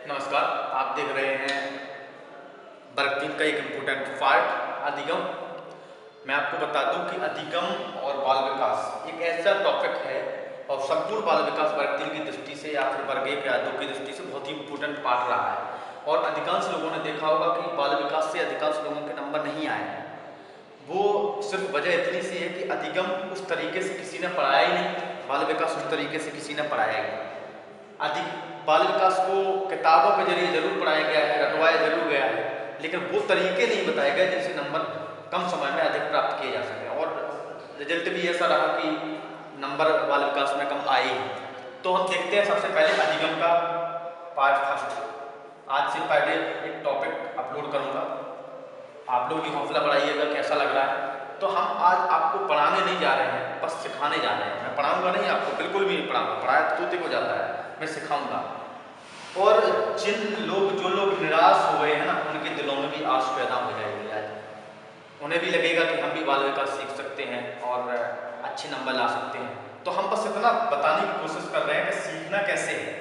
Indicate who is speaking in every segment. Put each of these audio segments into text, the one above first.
Speaker 1: नमस्कार। आप देख रहे हैं वर्ग 3 का एक इम्पोर्टेंट पार्ट अधिगम। मैं आपको बता दूं कि अधिगम और बाल विकास एक ऐसा टॉपिक है और संपूर्ण बाल विकास वर्ग 3 की दृष्टि से या फिर वर्ग 1 या 2 की दृष्टि से बहुत ही इम्पोर्टेंट पार्ट रहा है। और अधिकांश लोगों ने देखा होगा कि बाल विकास से अधिकांश लोगों के नंबर नहीं आए हैं। वो सिर्फ वजह इतनी सी है कि अधिगम उस तरीके से किसी ने पढ़ाया ही नहीं, बाल विकास उस तरीके से किसी ने पढ़ाया ही नहीं। बाल विकास को किताबों के जरिए जरूर पढ़ाया गया है, रटवाया जरूर गया है, लेकिन वो तरीके नहीं बताए गए जिनसे नंबर कम समय में अधिक प्राप्त किए जा सके। और रिजल्ट भी ऐसा रहा कि नंबर बाल विकास में कम आए ही। तो हम देखते हैं सबसे पहले अधिगम का पार्ट फर्स्ट। आज से पहले एक टॉपिक अपलोड करूंगा, आप लोग भी हौसला बढ़ाइएगा कैसा लग रहा है। तो हम आज आपको पढ़ाने नहीं जा रहे हैं, बस सिखाने जा रहे हैं। मैं पढ़ाऊंगा नहीं, आपको बिल्कुल भी नहीं पढ़ाऊंगा, पढ़ाया तो तोते को जाता है, मैं सिखाऊंगा। और जो लोग निराश हो गए हैं ना, उनके दिलों में भी आस पैदा हो जाएगी। आज उन्हें भी लगेगा कि हम भी बाल विकास सीख सकते हैं और अच्छे नंबर ला सकते हैं। तो हम बस इतना बताने की कोशिश कर रहे हैं कि सीखना कैसे है,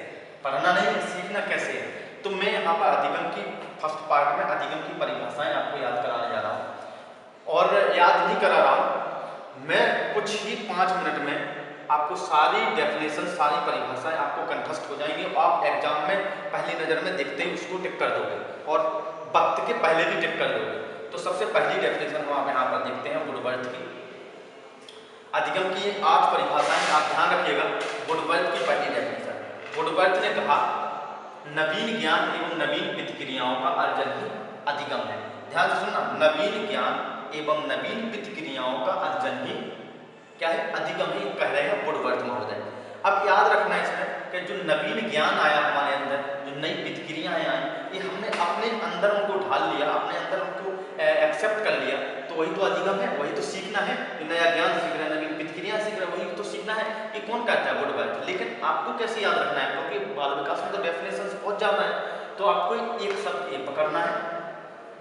Speaker 1: पढ़ना नहीं, सीखना कैसे है। तो मैं यहाँ पर अधिगम की फर्स्ट पार्ट में अधिगम की परिभाषाएं आपको याद कराने जा रहा हूँ। और याद नहीं करा रहा हूँ, मैं कुछ ही 5 मिनट में आपको सारी डेफिनेशन, सारी परिभाषाएं आपको कंठस्थ हो जाएंगी। आप एग्जाम में पहली नज़र में देखते ही उसको टिक कर दोगे और वक्त के पहले भी टिक कर दोगे। तो सबसे पहली डेफिनेशन हम आप यहाँ पर देखते हैं वुडवर्थ की। अधिगम की 8 परिभाषाएं आप ध्यान रखिएगा। वुडवर्थ की पहली डेफिनेशन, वुडवर्थ ने कहा नवीन ज्ञान एवं नवीन प्रतिक्रियाओं का अर्जन ही अधिगम है। ध्यान से सुनना, नवीन ज्ञान एवं नवीन प्रतिक्रियाओं का अर्जन ही क्या है, अधिगम ही कह रहे हैं वुडवर्थ महोदय। अब याद रखना है इसमें कि जो नवीन ज्ञान आया हमारे अंदर, जो नई प्रतिक्रियाएं आई, ये हमने अपने अंदर उनको ढाल लिया, अपने अंदर उनको एक्सेप्ट कर लिया, तो वही तो अधिगम है, वही तो सीखना है। जो नया ज्ञान सीख रहे हैं, नवीन प्रतिक्रिया सीख रहे हैं, वही तो सीखना है। ये कौन कहता है, वुडवर्थ। लेकिन आपको कैसे याद रखना है, क्योंकि बाल विकास में तो डेफिनेशन बहुत ज्यादा है, तो आपको एक शब्द ये पकड़ना है,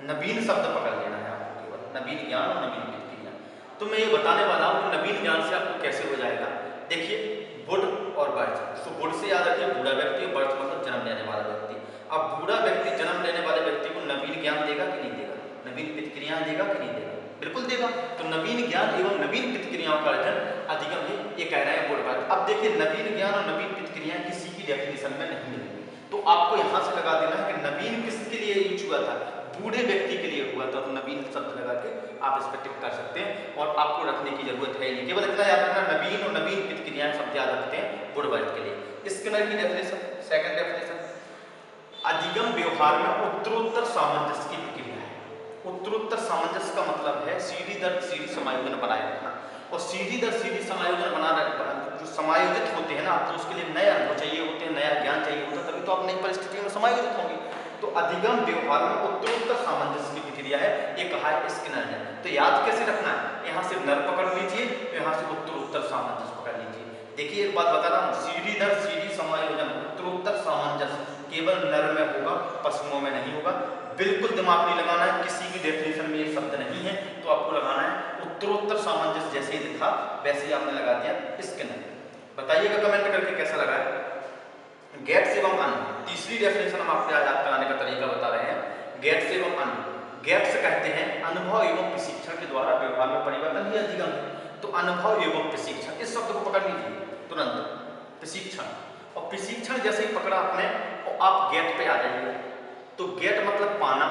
Speaker 1: नवीन शब्द पकड़ लेना है आपको, केवल नवीन ज्ञान और नवीन प्रतिक्रिया। तो मैं ये बताने वाला हूँ कि नवीन ज्ञान से आपको कैसे हो जाएगा। देखिए, वुड और बर्थ। तो वुड से याद रखिए बूढ़ा व्यक्ति, और बर्थ मतलब जन्म लेने वाला व्यक्ति। अब बूढ़ा व्यक्ति जन्म लेने वाले व्यक्ति को नवीन ज्ञान देगा कि नहीं देगा, नवीन प्रतिक्रियाएं देगा कि नहीं देगा, बिल्कुल देगा। तो नवीन ज्ञान एवं नवीन प्रतिक्रियाओं का अर्जन अधिगम है, ये कह रहे हैं वुडवर्थ। अब देखिए, नवीन ज्ञान और नवीन प्रतिक्रियाएं किसी की डेफिनेशन में नहीं मिलेंगी, तो आपको यहाँ से लगा देना है कि नवीन किसके लिए यूज हुआ था, बूढ़े व्यक्ति के लिए हुआ था। तो नवीन शब्द लगा के आप इस पर टिक कर सकते हैं और आपको रखने की जरूरत है नहीं, केवल इतना याद रखना, नवीन और नवीन प्रतिक्रियाएं शब्द याद रखते हैं वुडवर्थ के लिए। स्किनर की डेफिनेशन, सेकंड डेफिनेशन, अधिगम व्यवहार में उत्तरोत्तर सामंजस्य की प्रक्रिया है। उत्तरोत्तर सामंजस्य का मतलब है सीढ़ी दर सीढ़ी समायोजन बनाए रखना। और सीढ़ी दर सीढ़ी समायोजन बना रखना, जो समायोजित होते हैं ना, तो उसके लिए नए अनुभव चाहिए होते हैं, नया ज्ञान चाहिए होता है, तभी तो आप नई परिस्थितियों में समायोजित होंगे। तो अधिगम व्यवहार में उत्तरोत्तर सामंजस्य की प्रक्रिया है, ये कहा है स्किनर ने। तो याद कैसे रखना है, यहाँ से नर पकड़ लीजिए, यहाँ से उत्तरोत्तर सामंजस्य पकड़ लीजिए। देखिए, एक बात बता रहा हूँ, सीढ़ी दर सीढ़ी समायोजन, उत्तरोत्तर सामंजस्य केवल नर में होगा, पशुओं में नहीं होगा। बिल्कुल दिमाग नहीं लगाना है, किसी की डेफिनेशन में ये शब्द नहीं है, तो आपको लगाना है उत्तरोत्तर सामंजस्य। जैसे ही लिखा वैसे ही आपने लगा दिया स्किनर। बताइएगा कमेंट करके कैसा लगा है। गेट्स एवं अन्य, तीसरी डेफिनेशन हम आपको याद कराने का तरीका बता रहे हैं। गेट्स एवं अन्य, गेट्स कहते हैं अनुभव एवं प्रशिक्षण के द्वारा व्यवहार में परिवर्तन ही अधिगम है। तो अनुभव एवं प्रशिक्षण, इस शब्द को पकड़ लीजिए तुरंत, प्रशिक्षण। और प्रशिक्षण जैसे ही पकड़ा आपने और आप गेट पे आ जाइए। तो गेट मतलब पाना,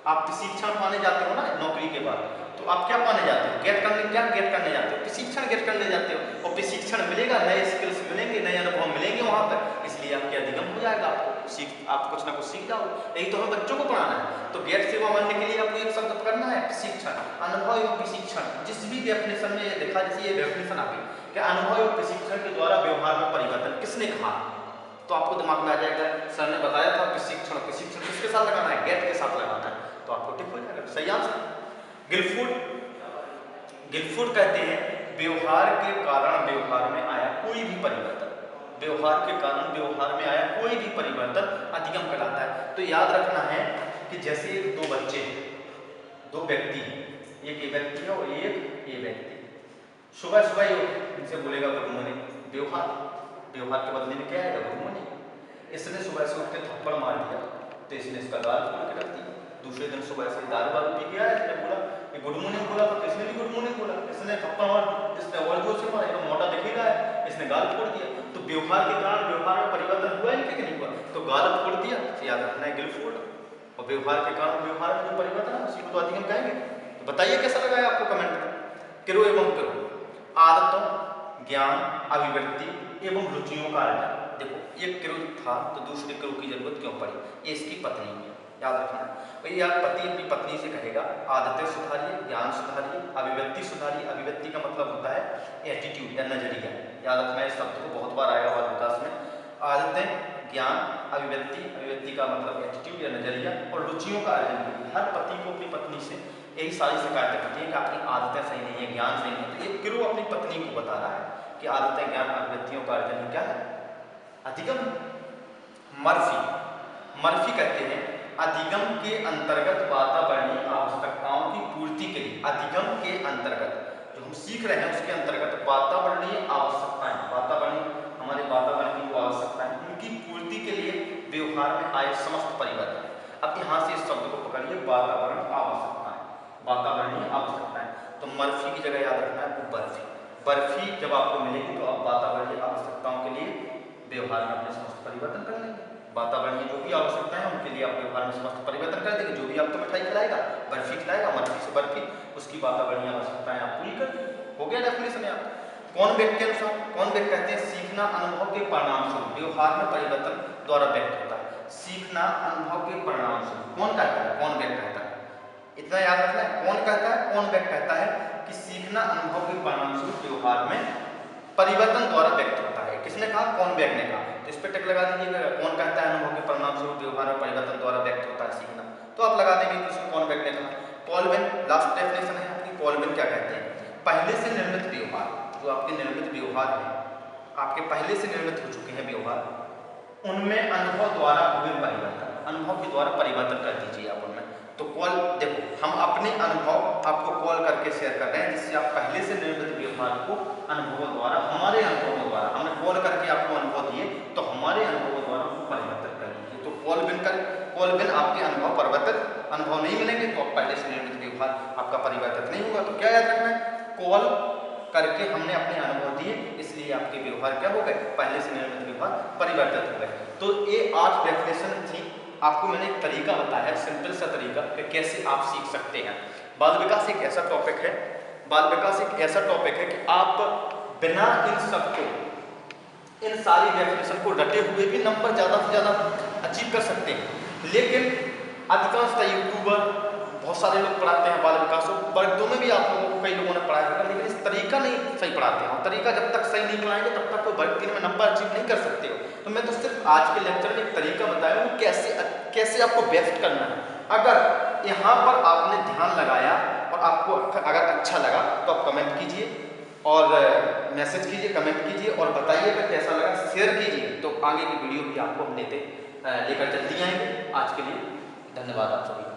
Speaker 1: आप प्रशिक्षण पाने जाते हो ना नौकरी के बाद, तो आप क्या पाने जाते हो, गेट करने, क्या गेट करने जाते हो, प्रशिक्षण गेट करने जाते हो। और प्रशिक्षण मिलेगा, नए स्किल्स मिलेंगे, नए अनुभव मिलेंगे वहां पर, इसलिए आपके अधिगम हो जाएगा, आप कुछ ना कुछ सीख जाओ। यही तो हमें बच्चों को पढ़ाना है। तो गेट सेवा मानने के लिए आपको एक शब्द पकड़ना है, प्रशिक्षण, अनुभव एवं प्रशिक्षण। जिस भी डेफिनेशन में ये देखा, जैसे ये डेफिनेशन आ गई कि अनुभव एवं प्रशिक्षण के द्वारा व्यवहार में परिवर्तन, किसने कहा, तो आपको दिमाग में आ जाएगा, सर ने बताया था प्रशिक्षण। प्रशिक्षण किसके साथ लगाना है, गेट के साथ लगाना है, तो आपको टिक हो जाएगा। सही आंसर। गिलफूड कहते हैं व्यवहार के कारण व्यवहार में आया कोई भी परिवर्तन, व्यवहार के कारण व्यवहार में आया कोई भी परिवर्तन अधिगम कहलाता है। तो याद रखना है कि जैसे दो बच्चे, दो व्यक्ति, एक ये व्यक्ति है और एक ये व्यक्ति, सुबह सुबह इनसे बोलेगा गुड मॉर्निंग, व्यवहार, व्यवहार के बदले में क्या आएगा, गुड मॉर्निंग। इसने सुबह से उठ के थप्पड़ मार दिया तो इसने इसका गाल खोल के रख दिया। दूसरे दिन सुबह से दारू वारू पी के आया, इसने बोला ये गुड मॉर्निंग बोला तो इसने भी गुड मॉर्निंग बोला, इसने थप्पड़ मार, इसने और जोर से मारा, एकदम मोटा दिखेगा है, इसने गाल फोड़ दिया। तो व्यवहार के कारण व्यवहार में परिवर्तन हुआ है कि नहीं हुआ? तो गाल फोड़ दिया, याद रखना है गिलफोड़, और व्यवहार के कारण व्यवहार में जो परिवर्तन है उसी को तो अधिगम कहेंगे। तो बताइए कैसा लगा है आपको कमेंट में। किरो एवं किरो, आदतों, ज्ञान, अभिव्यक्ति एवं रुचियों का अर्जन। देखो एक किरो था तो दूसरे किरो की जरूरत क्यों पड़ी? ये इसकी पत्नी है, याद रखना। भाई यार पति अपनी पत्नी से कहेगा आदतें सुधारिए, ज्ञान सुधारिए, अभिव्यक्ति सुधारिए। अभिव्यक्ति का मतलब होता है एटीट्यूड या नजरिया, याद रखना इस शब्द को, बहुत बार आएगा बाल विकास में। आदतें, ज्ञान, अभिव्यक्ति, अभिव्यक्ति का मतलब एटीट्यूड या नजरिया, और रुचियों का अर्जन। हर पति को अपनी पत्नी से यही सारी शिकायतें होती हैं कि आपकी आदतें सही नहीं है, ज्ञान सही नहीं है। तो ये किरो अपनी पत्नी को बता रहा है कि आदतें, ज्ञान, अभिव्यक्तियों का अर्जन क्या है? अधिगम। मर्फी, मर्फी कहते हैं अधिगम के अंतर्गत वातावरणीय आवश्यकताओं की पूर्ति के लिए, अधिगम के अंतर्गत जो हम सीख रहे हैं उसके अंतर्गत वातावरणीय आवश्यकताएं, वातावरणीय हमारे वातावरण की जो आवश्यकताएं उनकी पूर्ति के लिए व्यवहार में आए समस्त परिवर्तन। अब यहाँ से इस शब्द को पकड़िए, वातावरण आवश्यकताएं, वातावरणीय आवश्यकताएं। तो मर्फी की जगह याद रखना है बर्फी। बर्फी जब आपको मिलेगी तो आप वातावरणीय आवश्यकताओं के लिए व्यवहार में अपने समस्त परिवर्तन कर लेंगे। वातावरणीय जो भी आवश्यकताएं हैं उनके लिए आप व्यवहार में समस्त परिवर्तन कर देंगे। जो भी आपको मिठाई खिलाएगा, बर्फी खिलाएगा, मर्फी से बर्फी, उसकी वातावरणीय आवश्यकताएं आप पूरी कर देंगे। हो गया डेफिनेशन यार। कौन व्यक्त के अनुसार? कौन व्यक्त कहते हैं सीखना अनुभव के परिणाम स्वरूप व्यवहार में परिवर्तन द्वारा व्यक्त होता है। सीखना अनुभव के परिणाम स्वरूप कौन कहता है? कौन व्यक्त कहता है? इतना याद रखना है, कौन कहता है, कौन व्यक्त कहता है कि सीखना अनुभव के परिणाम स्वरूप व्यवहार में परिवर्तन द्वारा व्यक्त होता है। किसने कहा? कौन व्यक्त ने कहा। तो इस पर टिक लगा दीजिएगा। कौन कहता है अनुभव के परिणाम स्वरूप व्यवहार में परिवर्तन द्वारा व्यक्त होता है सीखना, तो आप लगा देंगे कि इसमें कौन व्यक्त ने कहा। पॉल वेन, लास्ट डेफिनेशन है आपकी। पॉल वेन क्या कहते हैं? पहले से निर्मित व्यवहार, जो आपके निर्मित व्यवहार है, आपके पहले से निर्मित हो चुके हैं व्यवहार, उनमें अनुभव द्वारा हुए परिवर्तन, अनुभव के द्वारा परिवर्तन कर दीजिए आप उनमें। तो कॉल, देखो हम अपने अनुभव आपको कॉल करके शेयर कर रहे हैं जिससे आप पहले से निर्मित व्यवहार को अनुभवों द्वारा, हमारे अनुभवों द्वारा, हमने कॉल करके आपको अनुभव दिए तो हमारे अनुभवों द्वारा उसको परिवर्तन कर दीजिए। तो कॉल बिन आपके अनुभव परिवर्तित अनुभव नहीं मिलेंगे तो आप पहले से निर्मित व्यवहार आपका परिवर्तित नहीं होगा। तो क्या याद रखना है? कॉल करके हमने अपने अनुभव दिए इसलिए आपके व्यवहार क्या हो गए? पहले से निर्मित व्यवहार परिवर्तित हो गए। तो ये 8 डेफिनेशन थी। आपको मैंने एक तरीका बताया, सिंपल सा तरीका कि कैसे आप सीख सकते हैं। बाल विकास एक ऐसा टॉपिक है, बाल विकास एक ऐसा टॉपिक है कि आप बिना इन सबको, इन सारी डेफिनेशन को रटे हुए भी नंबर ज़्यादा से ज़्यादा अचीव कर सकते हैं। लेकिन अधिकांशतः यूट्यूबर, बहुत सारे लोग पढ़ाते हैं बाल विकास को, वर्ग 2 में भी आप लोगों को कई लोगों ने पढ़ाया होगा, लेकिन इस तरीका नहीं सही पढ़ाते हैं। और तरीका जब तक सही नहीं पढ़ाएंगे तब तक कोई वर्ग 3 में नंबर अचीव नहीं कर सकते हो। तो मैं तो सिर्फ आज के लेक्चर में एक तरीका बताया हूँ कैसे आपको बेस्ट करना है। अगर यहाँ पर आपने ध्यान लगाया और आपको अगर अच्छा लगा तो आप कमेंट कीजिए और मैसेज कीजिए, कमेंट कीजिए और बताइएगा कैसा लगा, शेयर कीजिए। तो आगे की वीडियो भी आपको हम लेकर जल्दी आएंगे। आज के लिए धन्यवाद आप सभी।